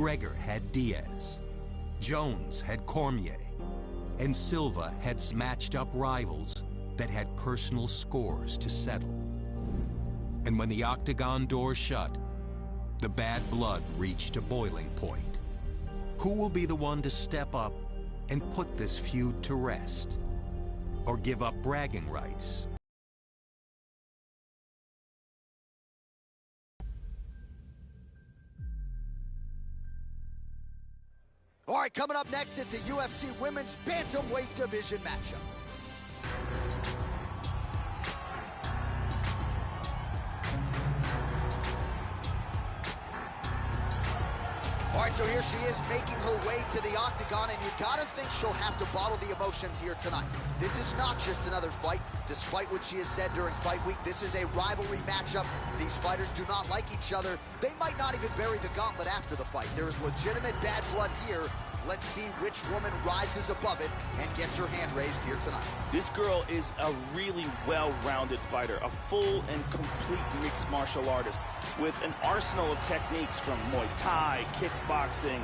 Gregor had Diaz, Jones had Cormier, and Silva had matched up rivals that had personal scores to settle. And when the octagon door shut, the bad blood reached a boiling point. Who will be the one to step up and put this feud to rest? Or give up bragging rights? All right, coming up next, it's a UFC Women's Bantamweight Division matchup. All right, so here she is making her way to the octagon, and you gotta think she'll have to bottle the emotions here tonight. This is not just another fight. Despite what she has said during fight week, this is a rivalry matchup. These fighters do not like each other. They might not even bury the gauntlet after the fight. There is legitimate bad blood here. Let's see which woman rises above it and gets her hand raised here tonight. This girl is a really well-rounded fighter, a full and complete mixed martial artist with an arsenal of techniques from Muay Thai, kickboxing,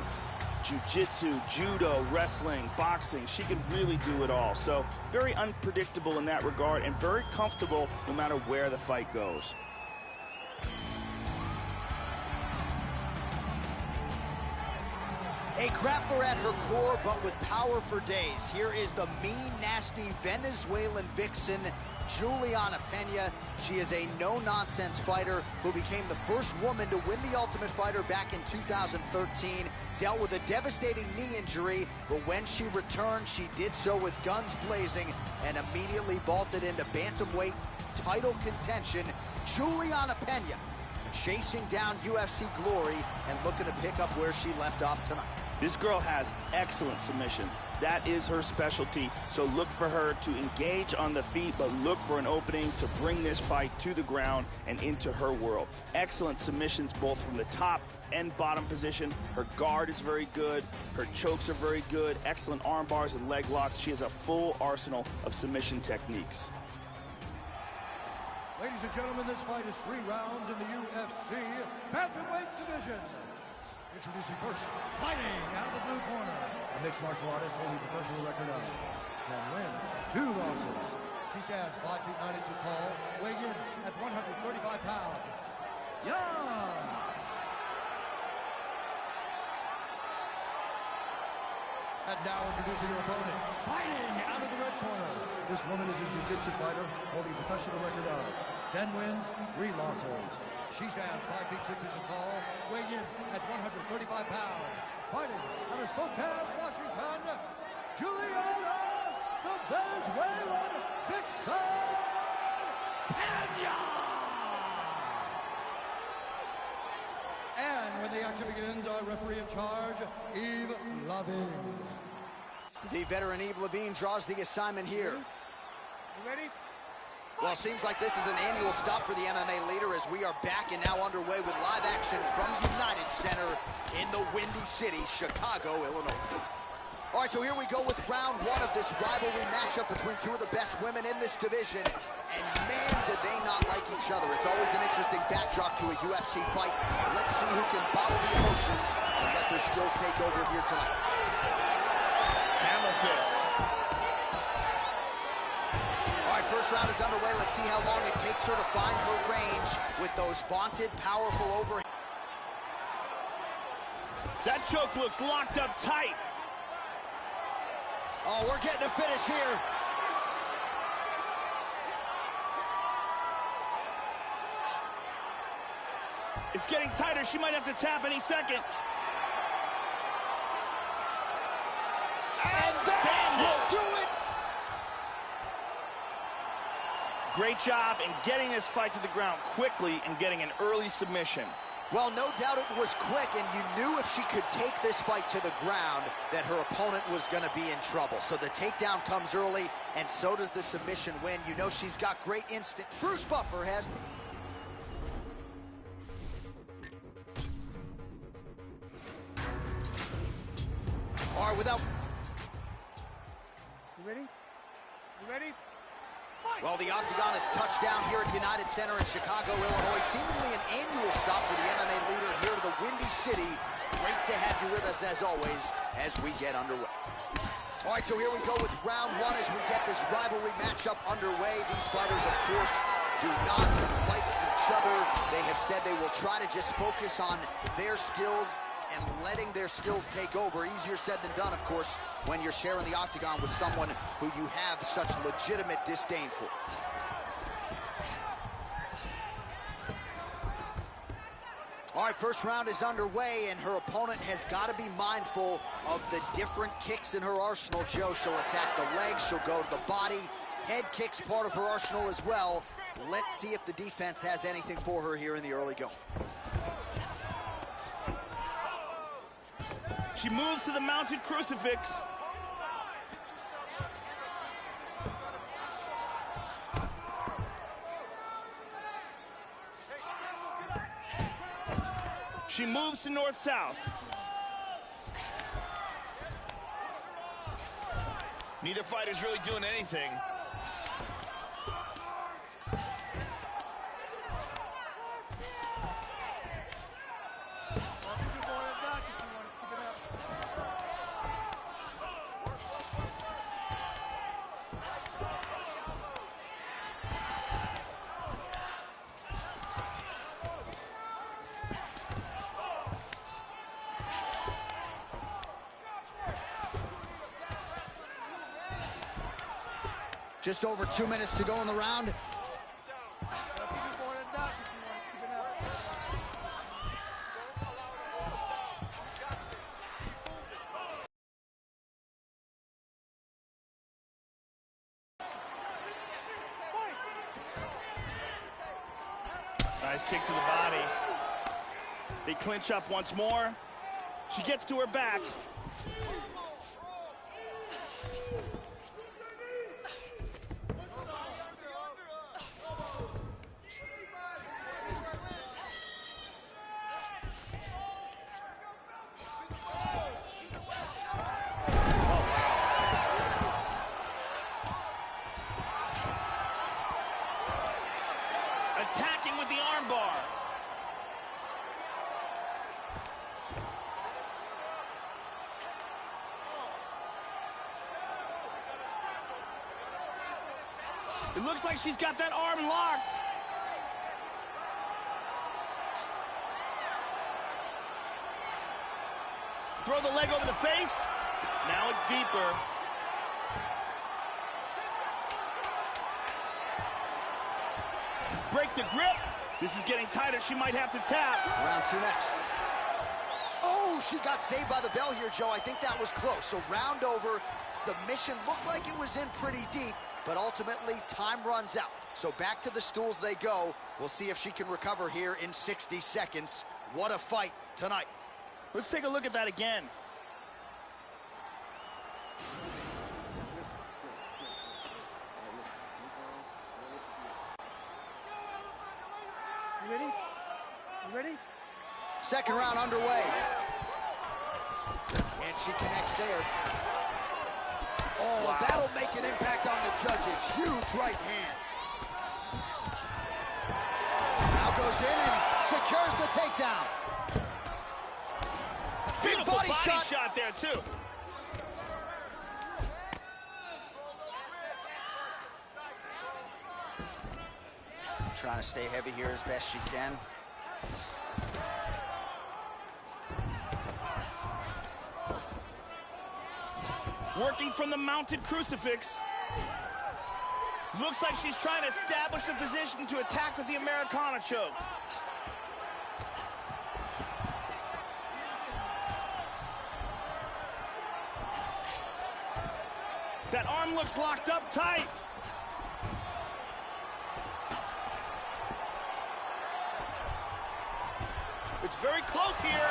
jiu-jitsu, judo, wrestling, boxing. She can really do it all. So very unpredictable in that regard and very comfortable no matter where the fight goes. A grappler at her core, but with power for days. Here is the mean, nasty Venezuelan vixen, Juliana Pena. She is a no-nonsense fighter who became the first woman to win the Ultimate Fighter back in 2013. Dealt with a devastating knee injury, but when she returned, she did so with guns blazing and immediately vaulted into bantamweight title contention. Juliana Pena chasing down UFC glory and looking to pick up where she left off tonight. This girl has excellent submissions. That is her specialty. So look for her to engage on the feet, but look for an opening to bring this fight to the ground and into her world. Excellent submissions both from the top and bottom position. Her guard is very good. Her chokes are very good. Excellent arm bars and leg locks. She has a full arsenal of submission techniques. Ladies and gentlemen, this fight is 3 rounds in the UFC Bantamweight Division. Introducing first, fighting out of the blue corner, a mixed martial artist holding a professional record of 10 wins, 2 losses. She stands 5 feet 9 inches tall, weighing in at 135 pounds. Young. And now introducing your opponent, fighting out of the red corner. This woman is a jiu-jitsu fighter holding a professional record of 10 wins, 3 losses. She stands 5 feet 6 inches tall, weighing in at 135 pounds. Fighting out of Spokane, Washington, Juliana, the Venezuelan vixen, Pena! And when the action begins, our referee in charge, Yves Lavigne. The veteran Yves Lavigne draws the assignment here. You ready? Well, it seems like this is an annual stop for the MMA leader as we are back and now underway with live action from United Center in the Windy City, Chicago, Illinois. All right, so here we go with round 1 of this rivalry matchup between 2 of the best women in this division. And man, did they not like each other. It's always an interesting backdrop to a UFC fight. Let's see who can bottle the emotions and let their skills take over here tonight. Hammer fist. First round is underway. Let's see how long it takes her to find her range with those vaunted, powerful overhands. That choke looks locked up tight. Oh, we're getting a finish here. It's getting tighter. She might have to tap any second. And that will do it. Great job in getting this fight to the ground quickly and getting an early submission. Well, no doubt it was quick, and you knew if she could take this fight to the ground that her opponent was going to be in trouble. So the takedown comes early, and so does the submission win. You know she's got great instinct. Bruce Buffer has... All right, without... You ready? You ready? Well, the octagon is touched down here at United Center in Chicago, Illinois. Seemingly an annual stop for the MMA leader here to the Windy City Great to have you with us, as always, as we get underway. All right, so here we go with round one as we get this rivalry matchup underway. These fighters, of course, do not like each other. They have said they will try to just focus on their skills and letting their skills take over. Easier said than done, of course, when you're sharing the octagon with someone who you have such legitimate disdain for. All right, first round is underway, and her opponent has got to be mindful of the different kicks in her arsenal, Joe. She'll attack the legs, she'll go to the body. Head kicks part of her arsenal as well. Let's see if the defense has anything for her here in the early going. She moves to the mounted crucifix. She moves to north-south. Neither fighter's really doing anything. Just over 2 minutes to go in the round. Nice kick to the body. They clinch up once more. She gets to her back. Attacking with the armbar. It looks like she's got that arm locked. Throw the leg over the face. Now it's deeper. Break the grip. This is getting tighter. She might have to tap. Round two next. Oh, she got saved by the bell here, Joe. I think that was close. So round over, submission looked like it was in pretty deep, but ultimately time runs out. So back to the stools they go. We'll see if she can recover here in 60 seconds. What a fight tonight. Let's take a look at that again. You ready? You ready? Second round underway. And she connects there. Oh, wow. That'll make an impact on the judges. Huge right hand. Now goes in and secures the takedown. Big body shot there, too. Trying to stay heavy here as best she can. Working from the mounted crucifix. Looks like she's trying to establish a position to attack with the Americana choke. That arm looks locked up tight. It's very close here.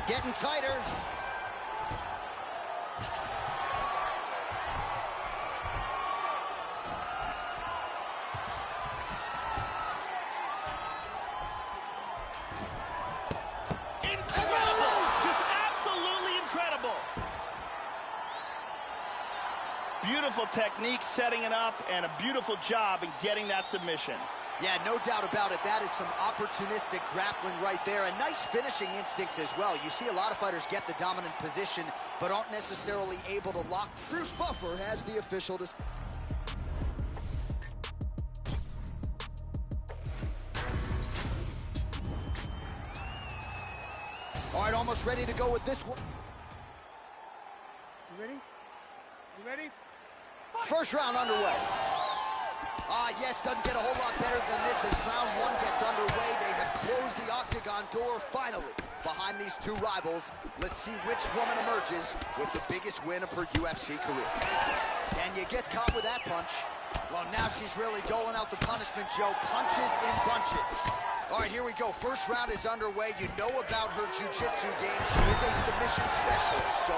Getting tighter. Incredible! Just absolutely incredible. Beautiful Beautiful technique setting it up, and a beautiful job in getting that submission. Yeah, no doubt about it. That is some opportunistic grappling right there, and nice finishing instincts as well. You see a lot of fighters get the dominant position, but aren't necessarily able to lock. Bruce Buffer has the official decision. All right, almost ready to go with this one. You ready? You ready? First round underway. Yes, doesn't get a whole lot better than this as round one gets underway. They have closed the octagon door finally behind these two rivals. Let's see which woman emerges with the biggest win of her UFC career. Kenya gets caught with that punch. Well, now she's really doling out the punishment, Joe. Punches in bunches. All right, here we go. First round is underway. You know about her jiu-jitsu game. She is a submission specialist, so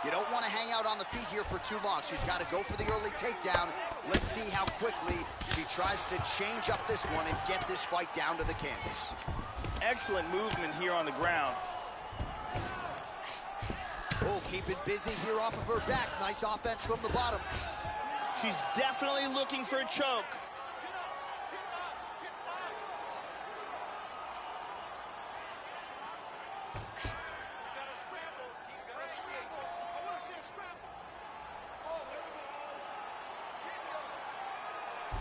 you don't want to hang out on the feet here for too long. She's got to go for the early takedown. Let's see how quickly she tries to change up this one and get this fight down to the canvas. Excellent movement here on the ground. Oh, keep it busy here off of her back. Nice offense from the bottom. She's definitely looking for a choke.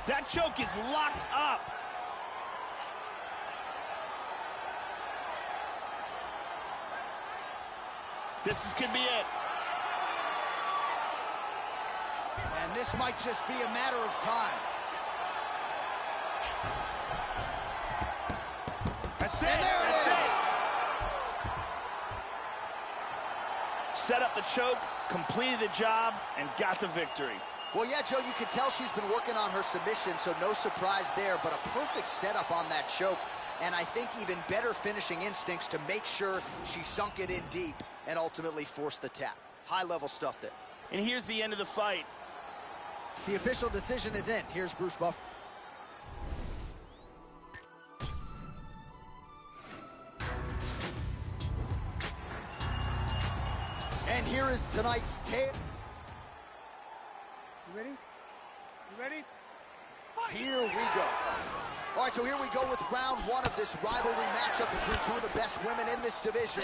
That choke is locked up. Could be it. And this might just be a matter of time. That's it. And there it is. Set up the choke, completed the job, and got the victory. Well, yeah, Joe, you can tell she's been working on her submission, so no surprise there, but a perfect setup on that choke, and I think even better finishing instincts to make sure she sunk it in deep and ultimately forced the tap. High-level stuff there. And here's the end of the fight. The official decision is in. Here's Bruce Buffer. And here is tonight's tale. You ready? You ready? Here we go. All right, so here we go with round one of this rivalry matchup between two of the best women in this division.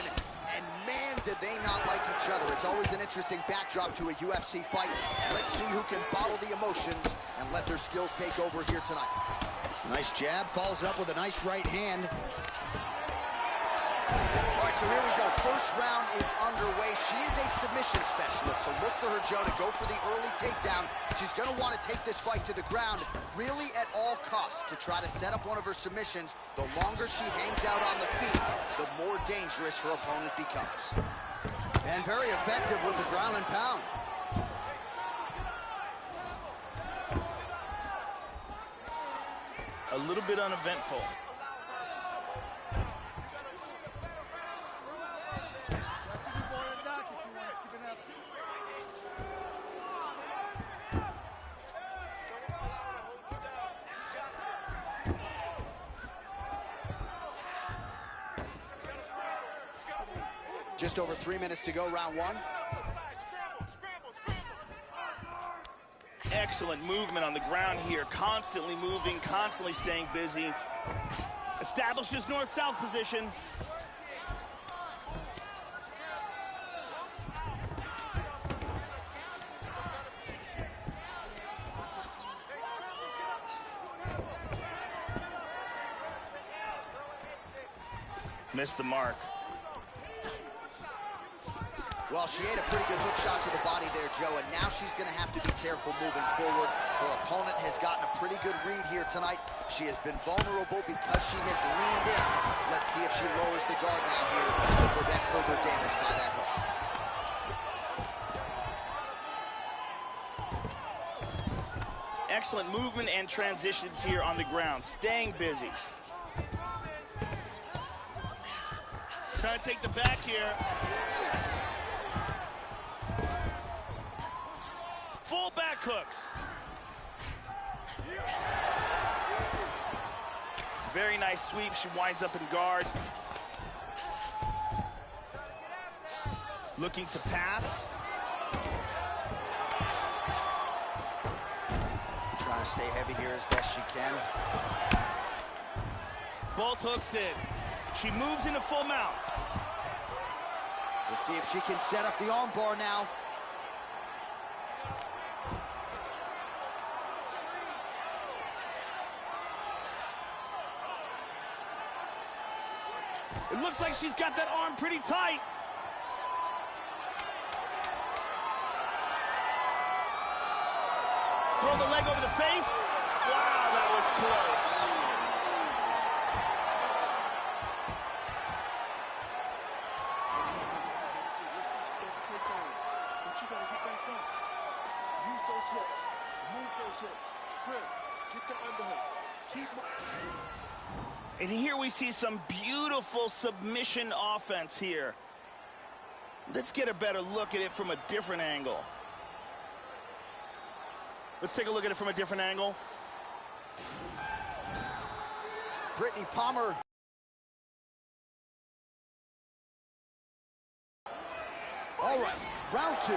And man, did they not like each other. It's always an interesting backdrop to a UFC fight. Let's see who can bottle the emotions and let their skills take over here tonight. Nice jab, follows it up with a nice right hand. All right, so here we go. First round is underway. She is a submission specialist, so look for her, Joe, to go for the early takedown. She's going to want to take this fight to the ground, really at all costs, to try to set up one of her submissions. The longer she hangs out on the feet, the more dangerous her opponent becomes. And very effective with the ground and pound. A little bit uneventful. Just over 3 minutes to go, round one. Excellent movement on the ground here, constantly moving, constantly staying busy. Establishes north-south position. Missed the mark. Well, she ate a pretty good hook shot to the body there, Joe, and now she's going to have to be careful moving forward. Her opponent has gotten a pretty good read here tonight. She has been vulnerable because she has leaned in. Let's see if she lowers the guard now here to prevent further damage by that hook. Excellent movement and transitions here on the ground, staying busy. Trying to take the back here. Full back hooks. Very nice sweep. She winds up in guard. Looking to pass. trying to stay heavy here as best she can. Both hooks in. She moves into full mount. We'll see if she can set up the arm bar now. It looks like she's got that arm pretty tight. Throw the leg over the face. Wow, that was close. But you gotta get back up. Use those hips. Move those hips. Shrimp. Get the underhook. Keep moving. And here we see some beautiful submission offense here. Let's get a better look at it from a different angle. Let's take a look at it from a different angle. Brittany Palmer. All right, round two.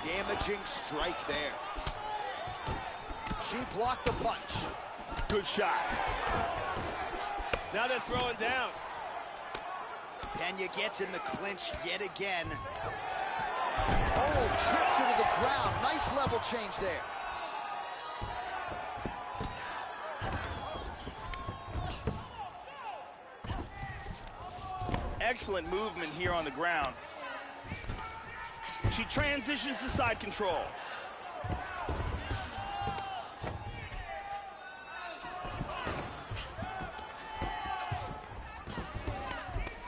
Damaging strike there. She blocked the punch. Good shot. Now they're throwing down. Pena gets in the clinch yet again. Oh, trips her to the ground. Nice level change there. Excellent movement here on the ground. She transitions to side control.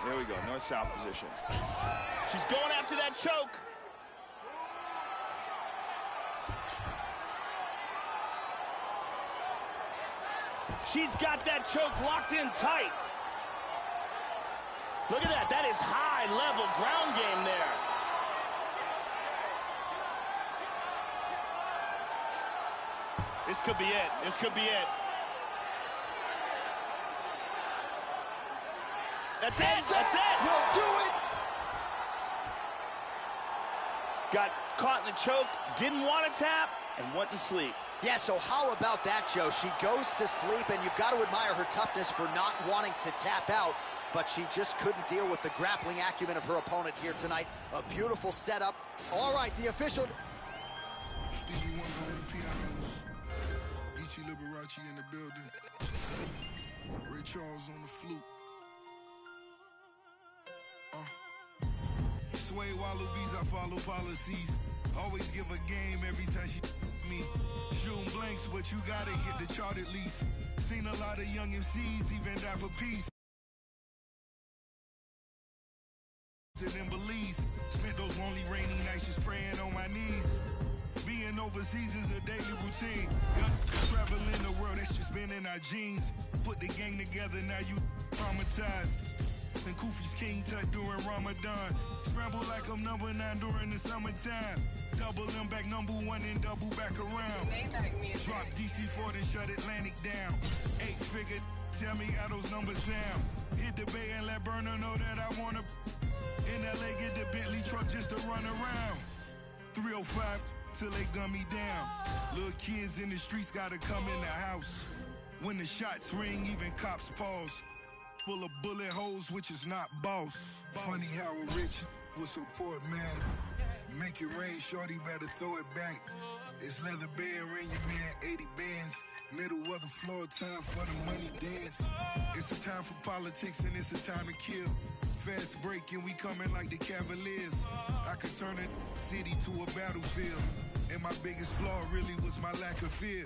There we go, north-south position. She's going after that choke. She's got that choke locked in tight. Look at that. That is high-level ground game there. This could be it. This could be it. That's it. That's it. We'll do it. Got caught in the choke, didn't want to tap, and went to sleep. Yeah, so how about that, Joe? She goes to sleep, and you've got to admire her toughness for not wanting to tap out, but she just couldn't deal with the grappling acumen of her opponent here tonight. A beautiful setup. All right, the official... Stevie Wonder on the pianos. Ichi Liberace in the building. Ray Charles on the flute. Sway wallabies, I follow policies. Always give a game every time she me. Shooting blanks, but you gotta hit the chart at least. Seen a lot of young MCs even die for peace. In Belize, spent those lonely rainy nights just praying on my knees. Being overseas is a daily routine. Traveling the world, that's just been in our genes. Put the gang together, now you traumatized. And Kufi's King Tut during Ramadan. Scramble like I'm number 9 during the summertime. Double them back #1 and double back around. Drop DC4 and shut Atlantic down. 8-figure, tell me how those numbers sound. Hit the bay and let Burner know that I wanna. In LA, get the Bentley truck just to run around. 305 till they gun me down. Little kids in the streets gotta come in the house. When the shots ring, even cops pause. Full of bullet holes, which is not boss. Funny how a rich will support man. Make it rain, shorty, better throw it back. It's leather band, ring your man 80 bands. Middle of the floor, time for the money dance. It's a time for politics and it's a time to kill. Fast break and we coming like the Cavaliers. I could turn a city to a battlefield. And my biggest flaw really was my lack of fear.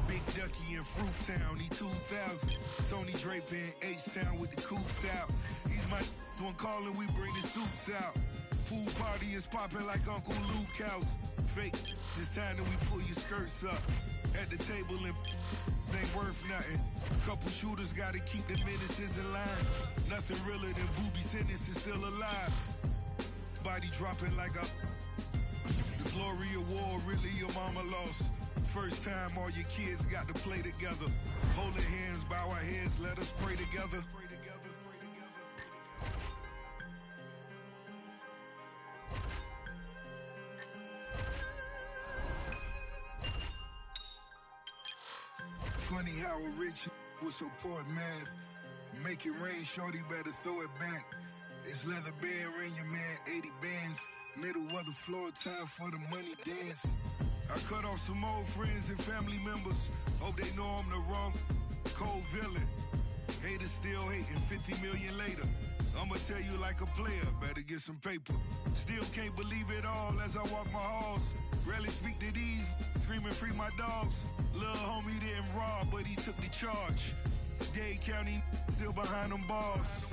Big Ducky in Fruit Town, he 2000. Tony Draper in H-Town with the coops out. He's my one calling, we bring the suits out. Pool party is popping like Uncle Luke house. Fake, it's time that we pull your skirts up. At the table and ain't worth nothing. Couple shooters gotta keep the menaces in line. Nothing realer than booby sentences still alive. Body dropping like a... The glory of war, really your mama lost. First time all your kids got to play together. Hold their hands, bow our heads, let us pray together. Pray together, pray together, pray together. funny how a rich was so poor at math. Make it rain, shorty, better throw it back. It's leather band, ring your man, 80 bands. Middle of the floor, time for the money dance. I cut off some old friends and family members. Hope they know I'm the wrong cold villain. Haters still hating, 50 million later. I'ma tell you like a player, better get some paper. Still can't believe it all as I walk my halls. Rarely speak to these, screaming free my dogs. Lil' homie didn't rob, but he took the charge. Dade County still behind them bars.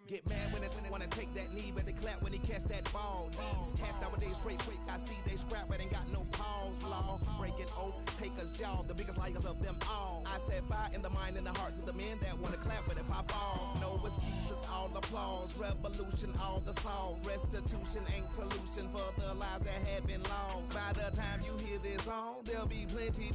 Get mad when they wanna take that knee, but they clap when he catch that ball. These cats nowadays straight quick. I see they scrap, but ain't got no pause. Law breaking oath, takers jaw, the biggest liars of them all. I set fire in the mind and the hearts of the men that wanna clap when it pop off. No excuses, all applause. Revolution, all the solve. Restitution ain't solution for the lives that had been lost. By the time you hear this song, there'll be plenty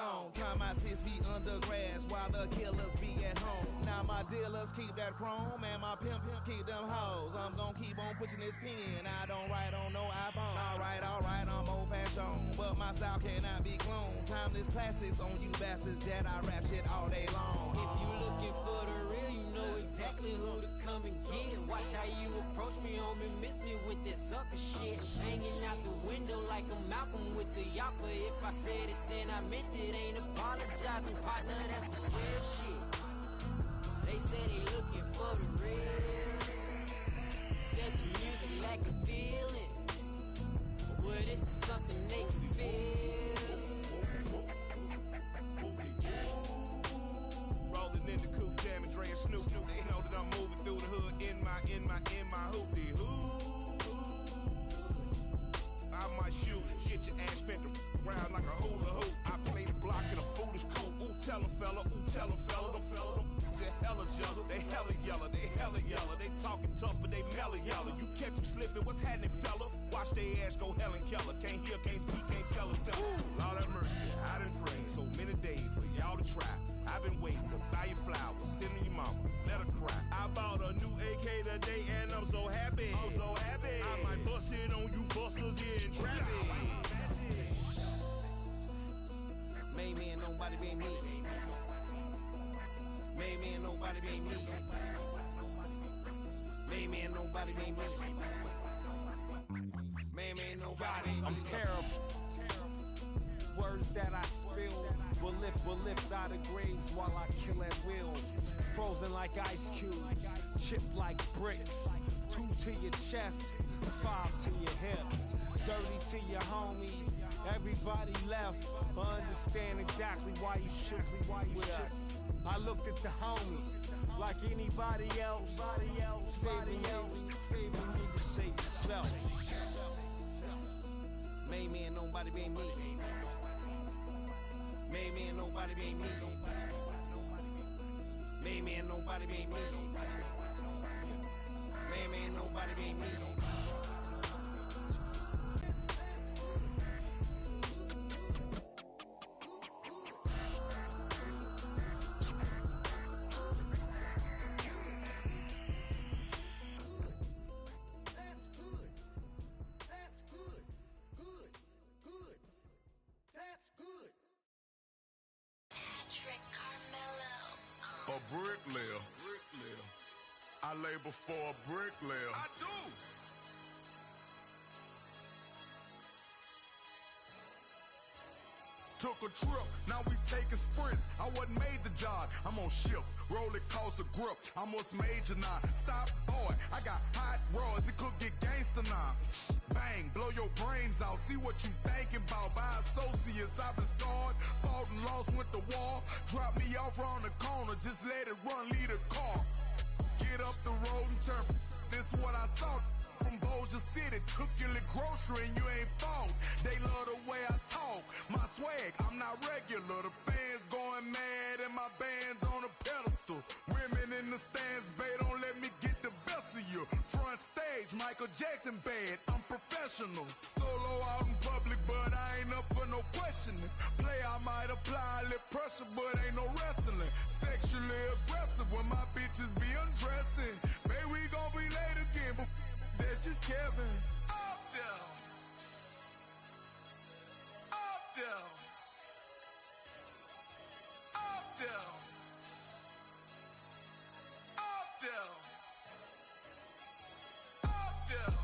on. Time my sis be under grass while the killers be at home. Now my dealers keep that chrome and my pimp keep them hoes. I'm gon' keep on pushing this pen. I don't write on no iPhone. Alright, I'm old fashioned, but my style cannot be cloned. Timeless classics on you bastards that I rap shit all day long. If you looking for the real, you know exactly who to come and get. Watch how you approach me, homie, miss me with that sucker shit. Hanging out the window like a Malcolm with the yapper. If I said it, then I meant it. Ain't apologizing, partner, that's some real shit. They say they looking for the real. Said the music like a feeling. Well, this is something they can feel. Rolling in the coupe, jamming, Dre and Snoop. They know that I'm moving through the hood in my hoopty-hoo. I might shoot, get your ass spent around like a hula hoop. I play the block in a foolish coupe. Ooh, tell 'em fella, them fella, them hella jealous, they hella yellow, they talking tough but they mellow yellow. You catch them slipping, what's happening, fella? Watch they ass go Helen Keller. Can't hear, can't see, can't tell them. Lord have mercy, I done prayed so many days for y'all to try. I've been waiting to buy your flowers, send your mama, let her cry. I bought a new AK today and I'm so happy. I might bust it on you busters here in traffic. Main man, nobody be me. Main man, nobody be me. Main man, nobody be me. Main man, nobody. I'm terrible. Words that I spill will lift out of graves while I kill at will. Frozen like ice cubes, chipped like bricks. 2 to your chest, 5 to your hip. Dirty to your homies. Everybody left, but understand exactly why you should be with us. I looked at the homies like anybody else. Saving me to save yourself. Main man, nobody be me. Main man, nobody be me. Main man, nobody be me. Main man, nobody be me. A bricklayer I labor for a bricklayer. I do. Took a trip, now we taking sprints. I wasn't made to jog, I'm on ships. Roll it costs a grip, I must major now. Stop, boy, I got hot rods, it could get gangster now. Bang, blow your brains out, see what you thinking about. By associates, I've been scarred, fought and lost, went to war. Drop me off around the corner, just let it run, lead a car. Get up the road and turn, this is what I thought. From Bossier City, took your little grocery and you ain't fault. They love the way I talk, my swag, I'm not regular. The fans going mad and my band's on a pedestal. Women in the stands, babe, don't let me get the best of you. Front stage, Michael Jackson bad, I'm professional. Solo out in public, but I ain't up for no questioning. Play, I might apply a little pressure, but ain't no wrestling. Sexually aggressive when my bitches be undressing. Babe, we gon' be late again, but that's just Kevin. Up there. Up there. Up there. Up there. Up there.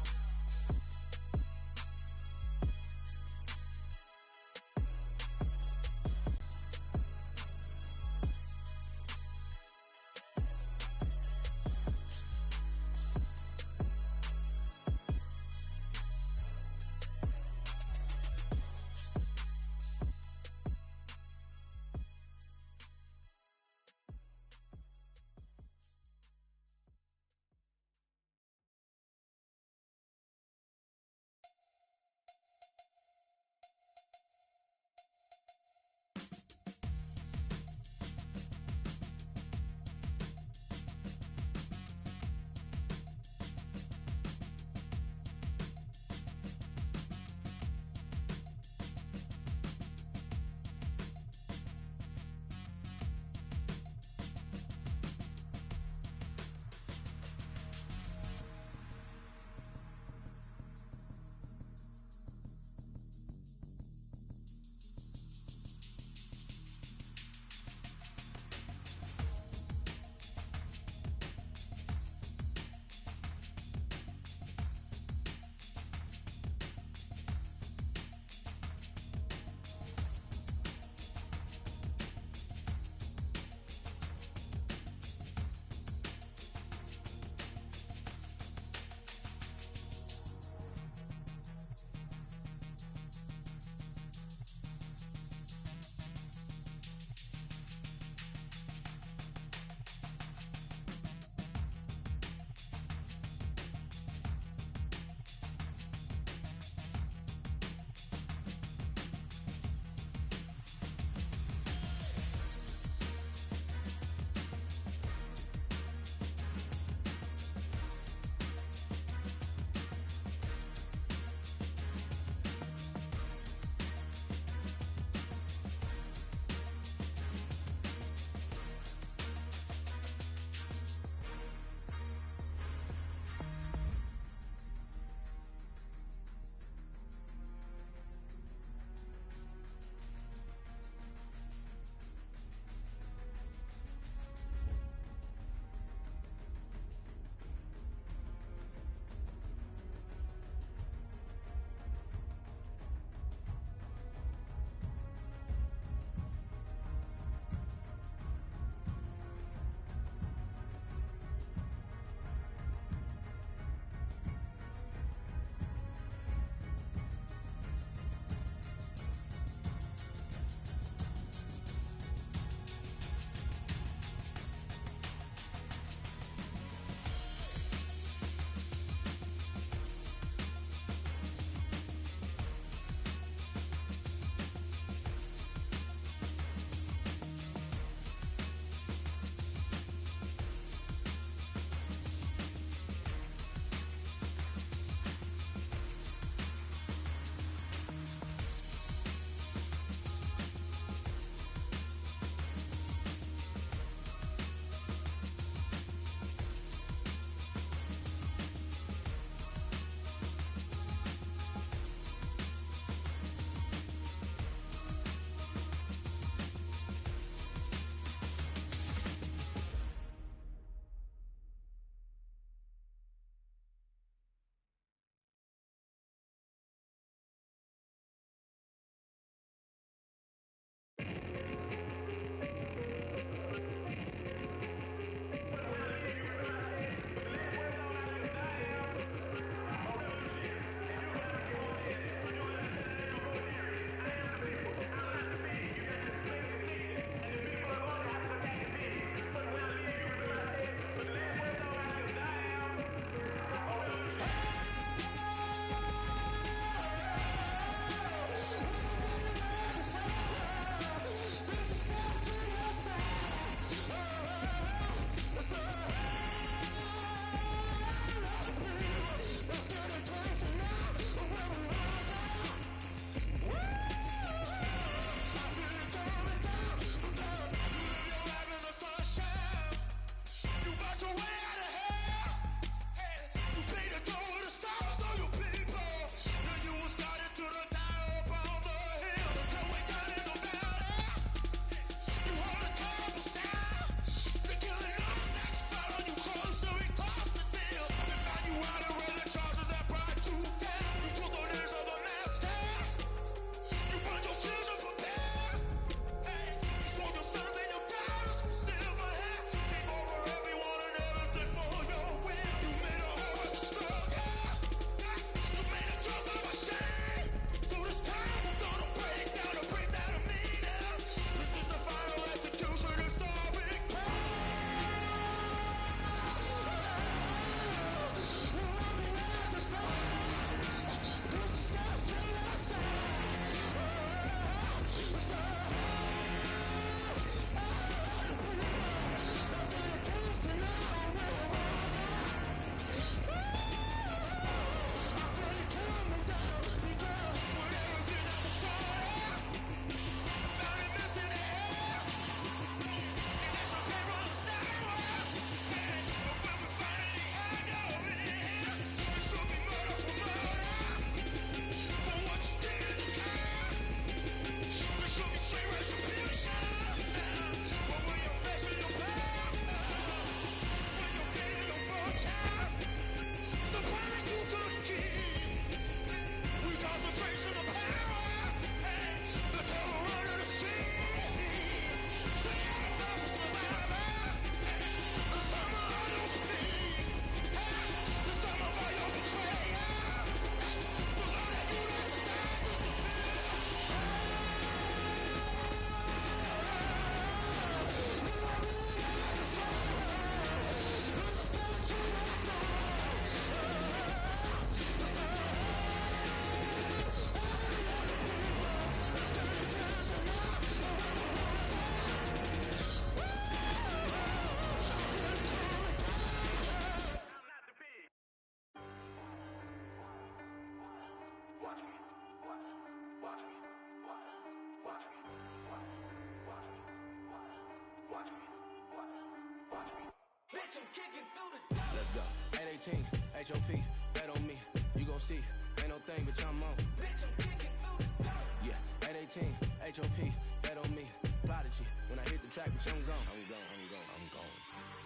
Let's go. 818, HOP, bet on me. You gon' see, ain't no thing but I'm on. Yeah, 818, HOP, bet on me. Prodigy, when I hit the track, bitch, I'm gone. I'm gone.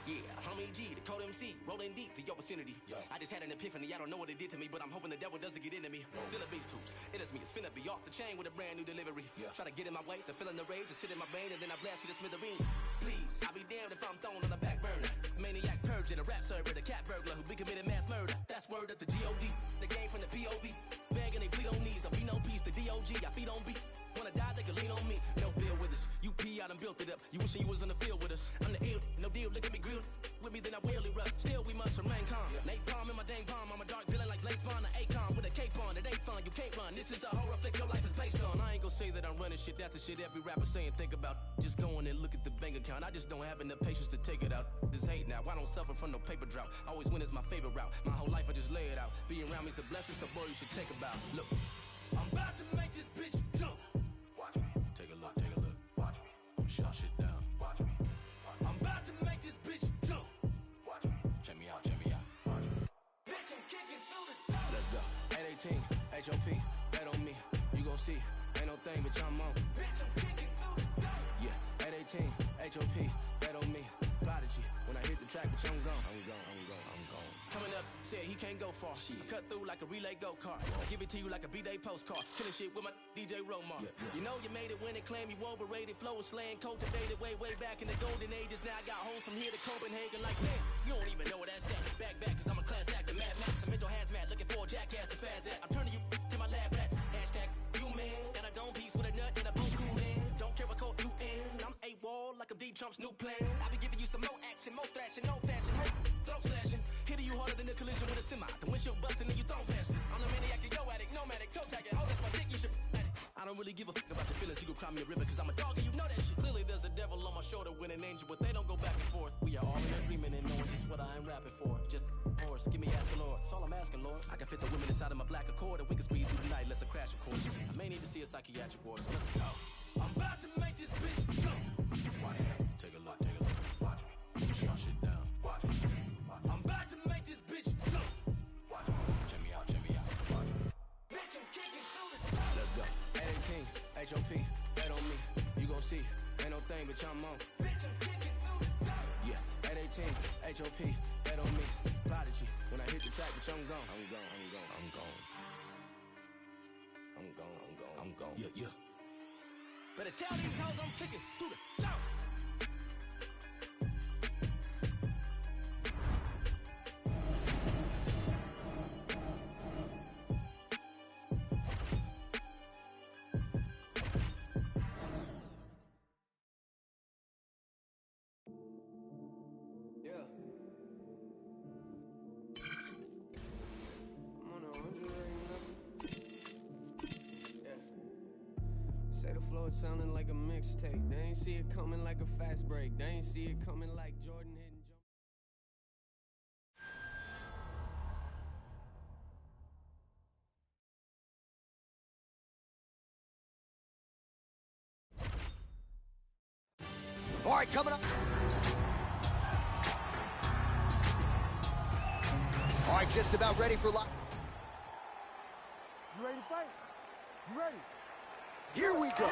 Yeah, homie G, the code MC, rolling deep to your vicinity. Yo. I just had an epiphany, I don't know what it did to me, but I'm hoping the devil doesn't get into me. Still a beast hoops, it is me, it's finna be off the chain with a brand new delivery. Try to get in my way, the feeling the rage, to sit in my brain, and then I blast you to smithereens. Please, I'll be damned if I'm thrown on the back burner. Maniac purge in a rap server, the cat burglar who be committed mass murder. That's word at the G.O.D., the game from the P.O.V. Begging they plead on knees, there'll be no peace, the D.O.G., I feed on beats. Wanna die, they can lean on me, no bill with us. You pee, I done built it up, you wishing you was in the field with us. I'm the ill, no deal, look at me grilled. With me, then I will erupt. Still, we must remain calm. Nate Palm in my dang palm. I'm a dark villain like Blaze Bond, an Akon with a cape on. It ain't fun, you can't run. This is a horror flick your life is based on. I ain't gonna say that I'm running shit. That's the shit every rapper saying. Think about just going and look at the bank account. I just don't have enough patience to take it out. This hate now. I don't suffer from no paper drought. Always win is my favorite route. My whole life I just lay it out. Being around me's a blessing, so boy, you should take a bow. Look, I'm about to make this bitch jump. Watch me. Take a look. Watch me. I'm shut shit down. Watch me. I'm about to make this bitch jump. Watch me. Check me out. Watch me. Bitch, I'm kicking through the Let's go. 818, HOP, bet on me. You gon' see, ain't no thing but I'm on. bitch, I'm kicking through the Yeah, 818, HOP, bet on me. Prodigy, when I hit the track, bitch, I'm gone. Coming up, said he can't go far. I cut through like a relay go-kart. I give it to you like a B-Day postcard. Killing shit with my DJ Romar. You know you made it when it claimed you overrated. Flow was slaying, cultivated way back in the golden ages. Now I got hoes from here to Copenhagen. Like, man, you don't even know where that's at. Back, cause I'm a class actor. Mad Max, a mental hazmat. Looking for a jackass to spaz at. I'm turning you to my lab rats. Hashtag you man. And I don't piece with a nut and a post cool man. Don't care what code you in. I'm A-Wall like a Deep Trump's new plan. I be giving you some more action, more thrashing, no fashion. Throat slashing. Hitting you harder than a collision with a semi. The windshield busting and you don't pass it. I'm the maniac, yo addict, nomadic, toe tagging. Hold that's my dick, you should at it. I don't really give a fuck about your feelings. You can cry me a river cause I'm a dog and you know that shit. Clearly there's a devil on my shoulder with an angel, but they don't go back and forth. We are all in agreement and knowing just what I am rapping for. Just horse, give me asking Lord. That's all I'm asking, Lord. I can fit the women inside of my black Accord and we can speed through the night. Let's crash a course. I may need to see a psychiatric ward, so let's go. I'm about to make this bitch jump. Watch me. Take a look. Watch me. Shut shit down. Watch me. I'm about to make this bitch jump. Watch me. Check me out. Watch me. Bitch, I'm kicking through the Let's go. 818, HOP, bet on me. You gon' see, ain't no thing but I'm on. bitch, I'm kicking through the Yeah, 818, HOP, bet on me. Prodigy, when I hit the track, bitch, I'm gone. I'm gone. Yeah. Better tell these hoes I'm kicking through the jump. Yeah. I'm on 100 right now. Yeah. Say the flow is sounding like a mixtape. They ain't see it coming like a fast break. They ain't see it coming like Jordan hitting jump. All right, coming up. All right, just about ready for live. You ready to fight? You ready? Here we go.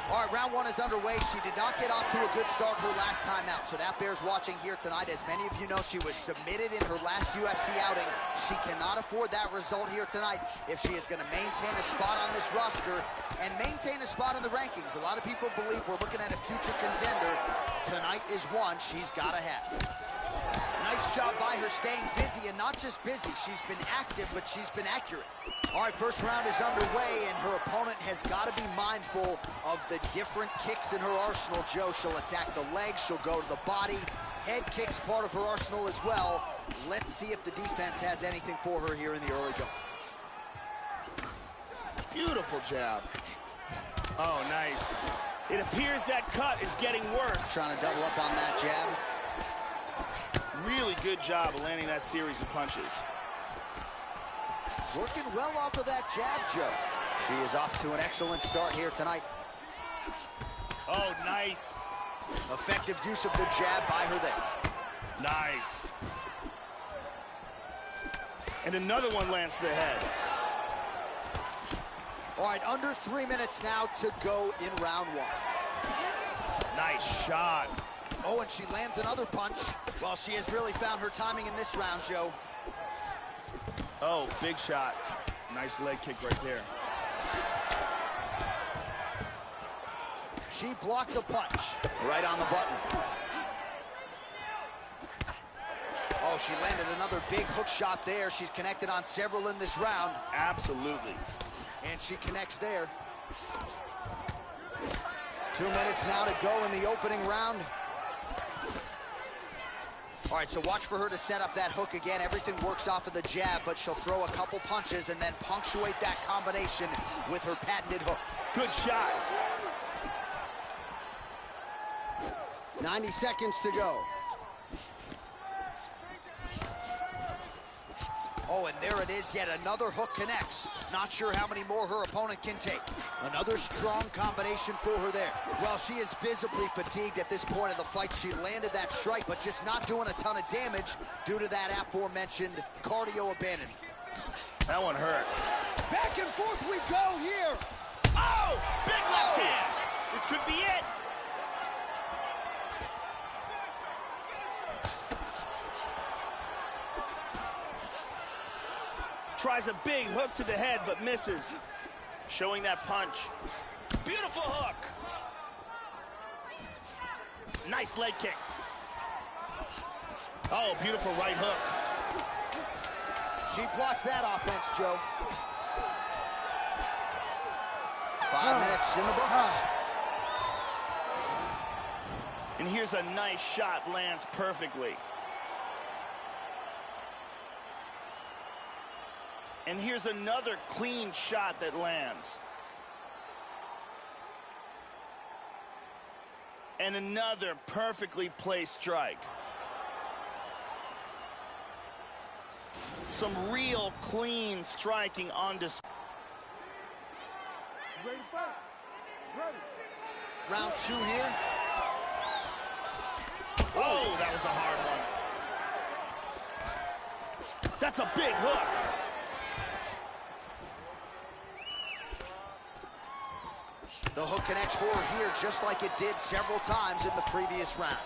All right, round one is underway. She did not get off to a good start her last time out, so that bears watching here tonight. As many of you know, she was submitted in her last UFC outing. She cannot afford that result here tonight if she is going to maintain a spot on this roster and maintain a spot in the rankings. A lot of people believe we're looking at a future contender. Tonight is one she's got to have. Nice job by her staying busy, and not just busy. She's been active, but she's been accurate. All right, first round is underway, and her opponent has got to be mindful of the different kicks in her arsenal, Joe. She'll attack the legs, she'll go to the body. Head kicks part of her arsenal as well. Let's see if the defense has anything for her here in the early going. Beautiful jab. Oh, nice. It appears that cut is getting worse. Trying to double up on that jab. Really good job of landing that series of punches. Working well off of that jab, Joe. She is off to an excellent start here tonight. Oh, nice. Effective use of the jab by her there. Nice. And another one lands to the head. All right, under 3 minutes now to go in round one. Nice shot. Oh, and she lands another punch. Well, she has really found her timing in this round, Joe. Oh, big shot. Nice leg kick right there. She blocked the punch. Right on the button. Oh, she landed another big hook shot there. She's connected on several in this round. Absolutely. And she connects there. 2 minutes now to go in the opening round. All right, so watch for her to set up that hook again. Everything works off of the jab, but she'll throw a couple punches and then punctuate that combination with her patented hook. Good shot. 90 seconds to go. Oh, and there it is, yet another hook connects. Not sure how many more her opponent can take. Another strong combination for her there. Well, she is visibly fatigued at this point of the fight. She landed that strike, but just not doing a ton of damage due to that aforementioned cardio abandonment. That one hurt. Back and forth we go here. Oh, big left hand. This could be it. Tries a big hook to the head, but misses. Showing that punch. Beautiful hook. Nice leg kick. Oh, beautiful right hook. She blocks that offense, Joe. 5 minutes in the books. And here's a nice shot, lands perfectly. And here's another clean shot that lands. And another perfectly placed strike. Some real clean striking on display. Ready to fight? Ready. Round two here. Oh, that was a hard one. That's a big hook. The hook connects for her here just like it did several times in the previous round.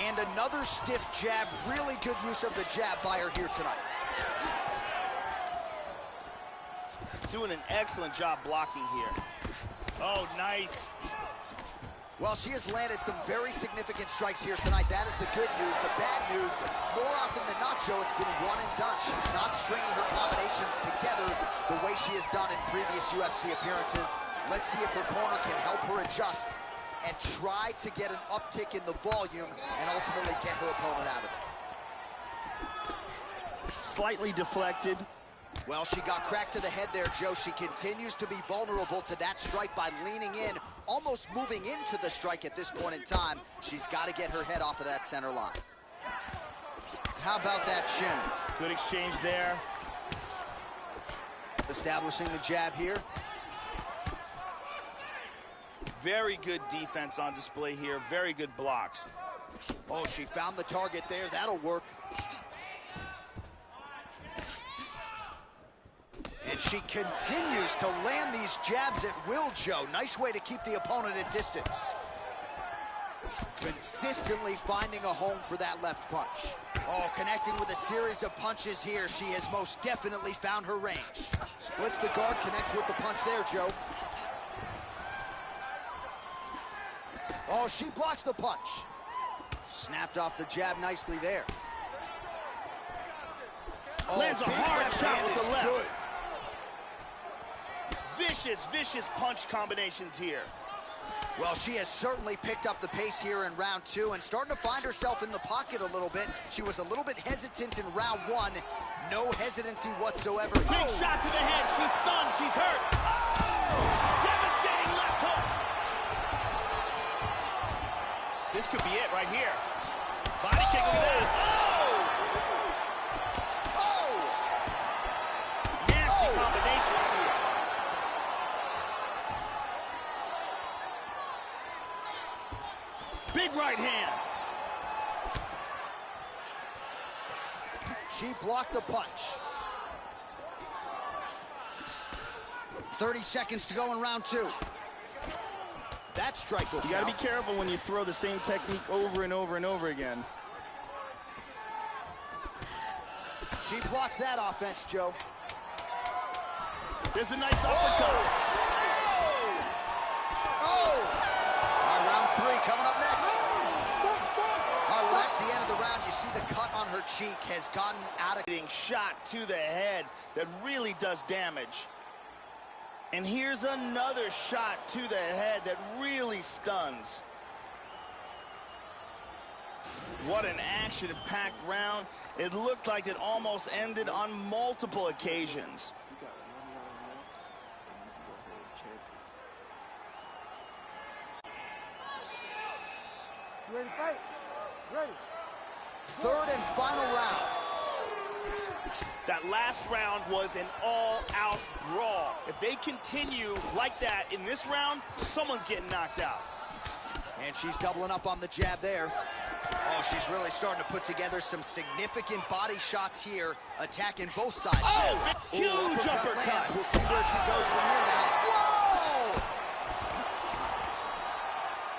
And another stiff jab. Really good use of the jab by her here tonight. Doing an excellent job blocking here. Oh, nice. Well, she has landed some very significant strikes here tonight. That is the good news. The bad news, more often than not, Joe, it's been one and done. She's not stringing her combinations together the way she has done in previous UFC appearances. Let's see if her corner can help her adjust and try to get an uptick in the volume and ultimately get her opponent out of it. Slightly deflected. Well, she got cracked to the head there, Joe. She continues to be vulnerable to that strike by leaning in, almost moving into the strike at this point in time. She's got to get her head off of that center line. How about that shin? Good exchange there. Establishing the jab here. Very good defense on display here. Very good blocks. Oh, she found the target there. That'll work. And she continues to land these jabs at will, Joe. Nice way to keep the opponent at distance. Consistently finding a home for that left punch. Oh, connecting with a series of punches here. She has most definitely found her range. Splits the guard, connects with the punch there, Joe. Oh, she blocks the punch. Snapped off the jab nicely there. Oh, lands a hard shot with the left. Good. Vicious punch combinations here. Well, she has certainly picked up the pace here in round two and starting to find herself in the pocket a little bit. She was a little bit hesitant in round one. No hesitancy whatsoever. Big shot to the head. She's stunned. She's hurt. Oh! Devastating left hook. This could be it right here. Body kick. Look at that. Oh! Nasty combinations here. Big right hand. She blocked the punch. 30 seconds to go in round 2. That strike will count. You gotta be careful when you throw the same technique over and over and over again. She blocks that offense, Joe. There's a nice uppercut. Oh! All right, round 3 coming up next. All right, well, that's the end of the round. You see the cut on her cheek has gotten out of... Getting shot to the head that really does damage. And here's another shot to the head that really stuns. What an action-packed round. It looked like it almost ended on multiple occasions. You ready to fight? Ready. 3rd and final round. That last round was an all-out brawl. If they continue like that in this round, someone's getting knocked out. And she's doubling up on the jab there. Oh, she's really starting to put together some significant body shots here, attacking both sides. Oh, huge uppercut. We'll see where she goes from here now. Whoa!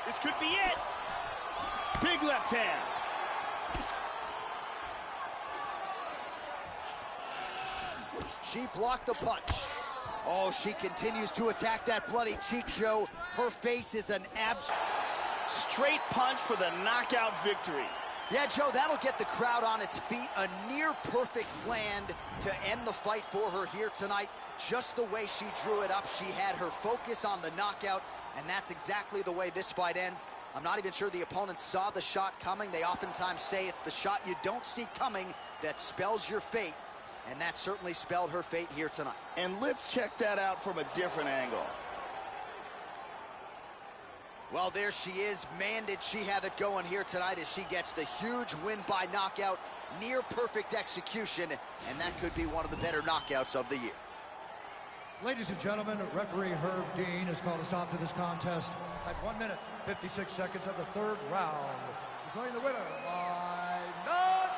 This could be it. Big left hand. She blocked the punch. Oh, she continues to attack that bloody cheek, Joe. Her face is an straight punch for the knockout victory. Yeah, Joe, that'll get the crowd on its feet. A near-perfect land to end the fight for her here tonight. Just the way she drew it up, she had her focus on the knockout, and that's exactly the way this fight ends. I'm not even sure the opponent saw the shot coming. They oftentimes say it's the shot you don't see coming that spells your fate, and that certainly spelled her fate here tonight. And let's check that out from a different angle. Well, there she is. Man, did she have it going here tonight as she gets the huge win by knockout, near perfect execution, and that could be one of the better knockouts of the year. Ladies and gentlemen, referee Herb Dean has called a stop to this contest at 1 minute, 56 seconds of the 3rd round. Declaring the winner by knockout,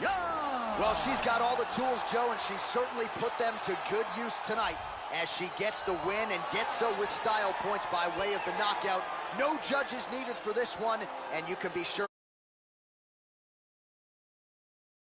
Young! Well, she's got all the tools, Joe, and she certainly put them to good use tonight as she gets the win and gets so with style points by way of the knockout. No judges needed for this one, and you can be sure